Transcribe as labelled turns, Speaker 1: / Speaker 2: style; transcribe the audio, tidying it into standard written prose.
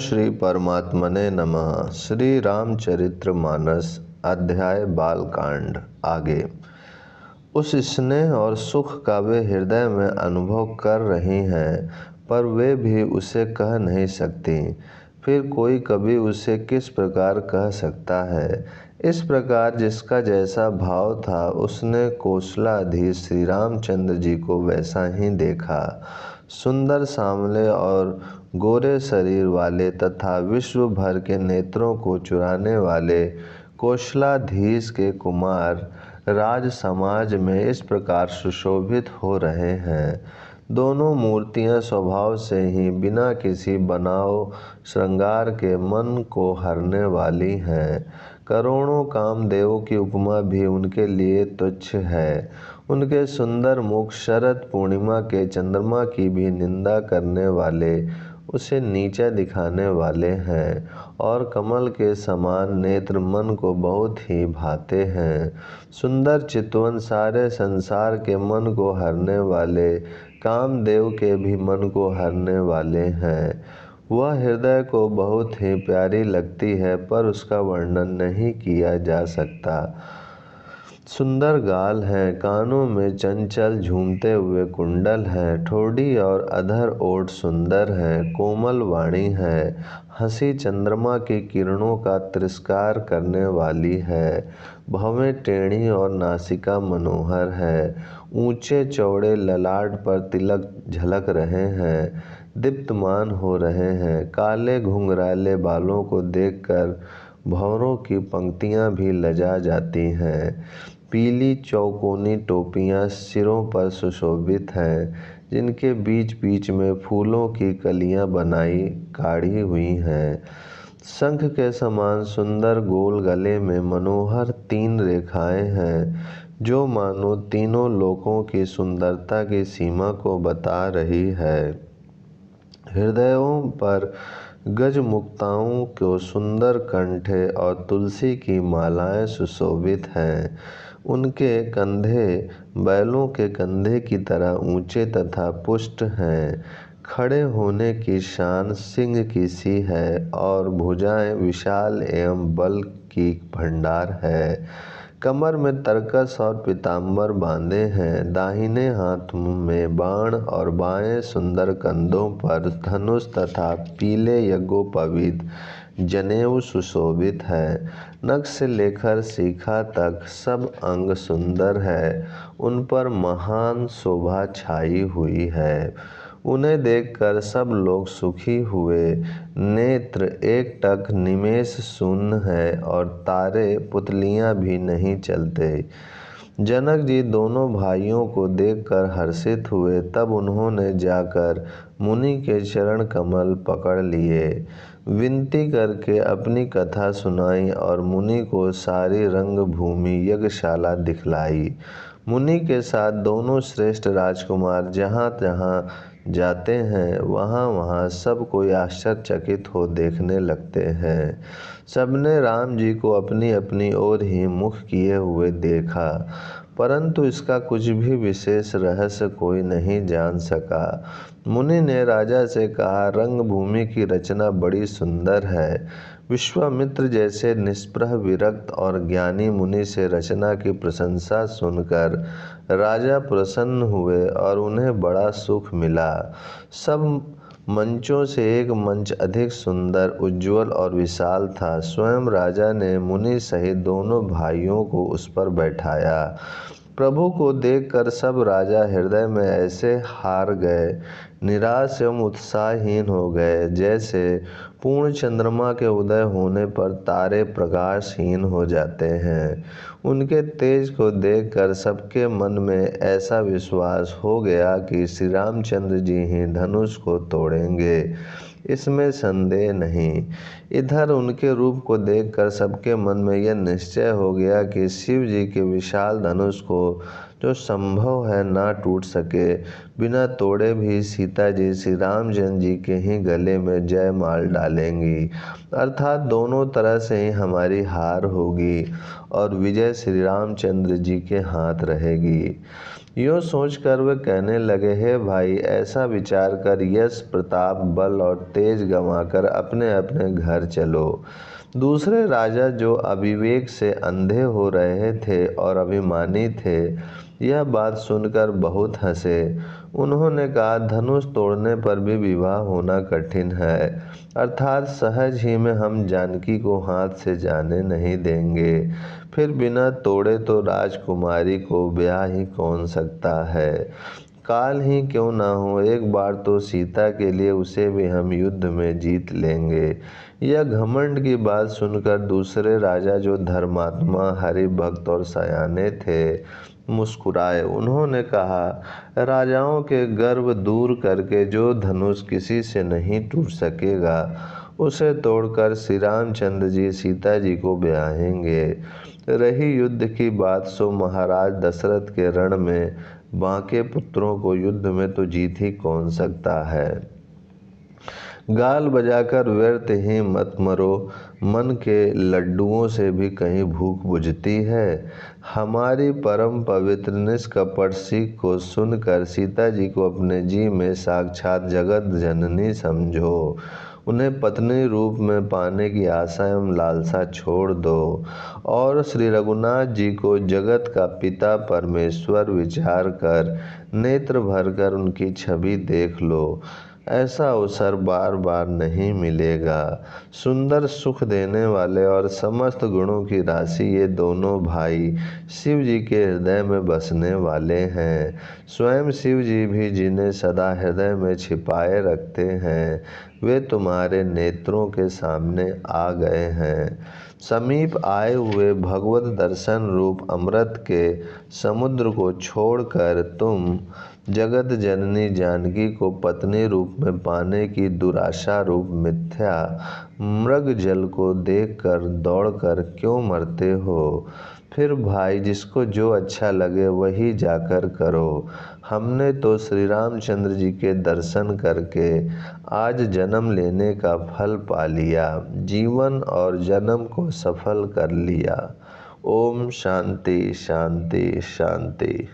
Speaker 1: श्री परमात्मने नमः। श्री रामचरित्र मानस अध्याय बालकांड आगे। उस स्नेह और सुख का वे हृदय में अनुभव कर रही हैं, पर वे भी उसे कह नहीं सकती। फिर कोई कभी उसे किस प्रकार कह सकता है। इस प्रकार जिसका जैसा भाव था उसने कौशलाधीश श्री रामचंद्र जी को वैसा ही देखा। सुंदर सांवले और गोरे शरीर वाले तथा विश्व भर के नेत्रों को चुराने वाले कौशलाधीश के कुमार राज समाज में इस प्रकार सुशोभित हो रहे हैं। दोनों मूर्तियां स्वभाव से ही बिना किसी बनाव श्रृंगार के मन को हरने वाली हैं। करोड़ों कामदेवों की उपमा भी उनके लिए तुच्छ है। उनके सुंदर मुख शरद पूर्णिमा के चंद्रमा की भी निंदा करने वाले, उसे नीचा दिखाने वाले हैं, और कमल के समान नेत्र मन को बहुत ही भाते हैं। सुंदर चितवन सारे संसार के मन को हरने वाले, कामदेव के भी मन को हरने वाले हैं। वह हृदय को बहुत ही प्यारी लगती है, पर उसका वर्णन नहीं किया जा सकता। सुंदर गाल हैं, कानों में चंचल झूमते हुए कुंडल हैं, ठोड़ी और अधर ओठ सुंदर हैं, कोमल वाणी है, हंसी चंद्रमा की किरणों का तिरस्कार करने वाली है, भवें टेढ़ी और नासिका मनोहर है, ऊंचे चौड़े ललाट पर तिलक झलक रहे हैं, दीप्तमान हो रहे हैं। काले घुंघराले बालों को देखकर भंवरों की पंक्तियां भी लजा जाती हैं। पीली चौकोनी टोपियां सिरों पर सुशोभित हैं, जिनके बीच बीच में फूलों की कलियां बनाई काढ़ी हुई हैं। शंख के समान सुंदर गोल गले में मनोहर 3 रेखाएं हैं, जो मानो तीनों लोकों की सुंदरता की सीमा को बता रही है। हृदयों पर गजमुक्ताओं को सुंदर कंठे और तुलसी की मालाएं सुशोभित हैं। उनके कंधे बैलों के कंधे की तरह ऊंचे तथा पुष्ट हैं। खड़े होने की शान सिंह की सी है, और भुजाएं विशाल एवं बल की भंडार है। कमर में तरकस और पीताम्बर बांधे हैं। दाहिने हाथ में बाण और बाएं सुंदर कंधों पर धनुष तथा पीले यज्ञोपवीत जनेऊ सुशोभित है। नख से लेकर शिखा तक सब अंग सुंदर है। उन पर महान शोभा छाई हुई है। उन्हें देखकर सब लोग सुखी हुए। नेत्र एकटक निमेष शून्य है, और तारे पुतलियां भी नहीं चलते। जनक जी दोनों भाइयों को देखकर हर्षित हुए। तब उन्होंने जाकर मुनि के चरण कमल पकड़ लिए, विनती करके अपनी कथा सुनाई और मुनि को सारी रंगभूमि यज्ञशाला दिखलाई। मुनि के साथ दोनों श्रेष्ठ राजकुमार जहाँ जहाँ जाते हैं, वहाँ वहाँ सब कोई आश्चर्यचकित हो देखने लगते हैं। सबने राम जी को अपनी अपनी ओर ही मुख किए हुए देखा, परंतु इसका कुछ भी विशेष रहस्य कोई नहीं जान सका। मुनि ने राजा से कहा, रंगभूमि की रचना बड़ी सुंदर है। विश्वामित्र जैसे निष्प्रह विरक्त और ज्ञानी मुनि से रचना की प्रशंसा सुनकर राजा प्रसन्न हुए और उन्हें बड़ा सुख मिला। सब मंचों से एक मंच अधिक सुंदर, उज्ज्वल और विशाल था। स्वयं राजा ने मुनि सहित दोनों भाइयों को उस पर बैठाया। प्रभु को देखकर सब राजा हृदय में ऐसे हार गए, निराश एवं उत्साहहीन हो गए, जैसे पूर्ण चंद्रमा के उदय होने पर तारे प्रकाशहीन हो जाते हैं। उनके तेज को देखकर सबके मन में ऐसा विश्वास हो गया कि श्री रामचंद्र जी ही धनुष को तोड़ेंगे, इसमें संदेह नहीं। इधर उनके रूप को देखकर सबके मन में यह निश्चय हो गया कि शिव जी के विशाल धनुष को जो संभव है ना टूट सके। बिना तोड़े भी सीता जी श्री रामचंद्र जी के ही गले में जय माल डालेंगी, अर्थात दोनों तरह से ही हमारी हार होगी और विजय श्री रामचंद्र जी के हाथ रहेगी। यूँ सोचकर वे कहने लगे, हे भाई, ऐसा विचार कर यश, प्रताप, बल और तेज गंवाकर अपने अपने घर चलो। दूसरे राजा जो अविवेक से अंधे हो रहे थे और अभिमानी थे, यह बात सुनकर बहुत हंसे। उन्होंने कहा, धनुष तोड़ने पर भी विवाह होना कठिन है, अर्थात सहज ही में हम जानकी को हाथ से जाने नहीं देंगे। फिर बिना तोड़े तो राजकुमारी को ब्याह ही कौन सकता है। काल ही क्यों ना हो, एक बार तो सीता के लिए उसे भी हम युद्ध में जीत लेंगे। यह घमंड की बात सुनकर दूसरे राजा जो धर्मात्मा, हरि भक्त और सयाने थे, मुस्कुराए। उन्होंने कहा, राजाओं के गर्व दूर करके जो धनुष किसी से नहीं टूट सकेगा, उसे तोड़कर श्री रामचंद्र जी सीता जी को ब्याहेंगे। रही युद्ध की बात, सो महाराज दशरथ के रण में बांके पुत्रों को युद्ध में तो जीत ही कौन सकता है। गाल बजाकर व्यर्थ ही मत मरो, मन के लड्डुओं से भी कहीं भूख बुझती है। हमारी परम पवित्र निष्कपट सीख को सुनकर सीता जी को अपने जी में साक्षात जगत जननी समझो। उन्हें पत्नी रूप में पाने की आशा एवं लालसा छोड़ दो और श्री रघुनाथ जी को जगत का पिता परमेश्वर विचार कर नेत्र भरकर उनकी छवि देख लो। ऐसा अवसर बार बार नहीं मिलेगा। सुंदर, सुख देने वाले और समस्त गुणों की राशि ये दोनों भाई शिव जी के हृदय में बसने वाले हैं। स्वयं शिव जी भी जिन्हें सदा हृदय में छिपाए रखते हैं, वे तुम्हारे नेत्रों के सामने आ गए हैं। समीप आए हुए भगवत दर्शन रूप अमृत के समुद्र को छोड़कर तुम जगत जननी जानकी को पत्नी रूप में पाने की दुराशा रूप मिथ्या मृग जल को देखकर दौड़कर क्यों मरते हो। फिर भाई, जिसको जो अच्छा लगे वही जाकर करो। हमने तो श्री रामचंद्र जी के दर्शन करके आज जन्म लेने का फल पा लिया, जीवन और जन्म को सफल कर लिया। ओम शांति शांति शांति।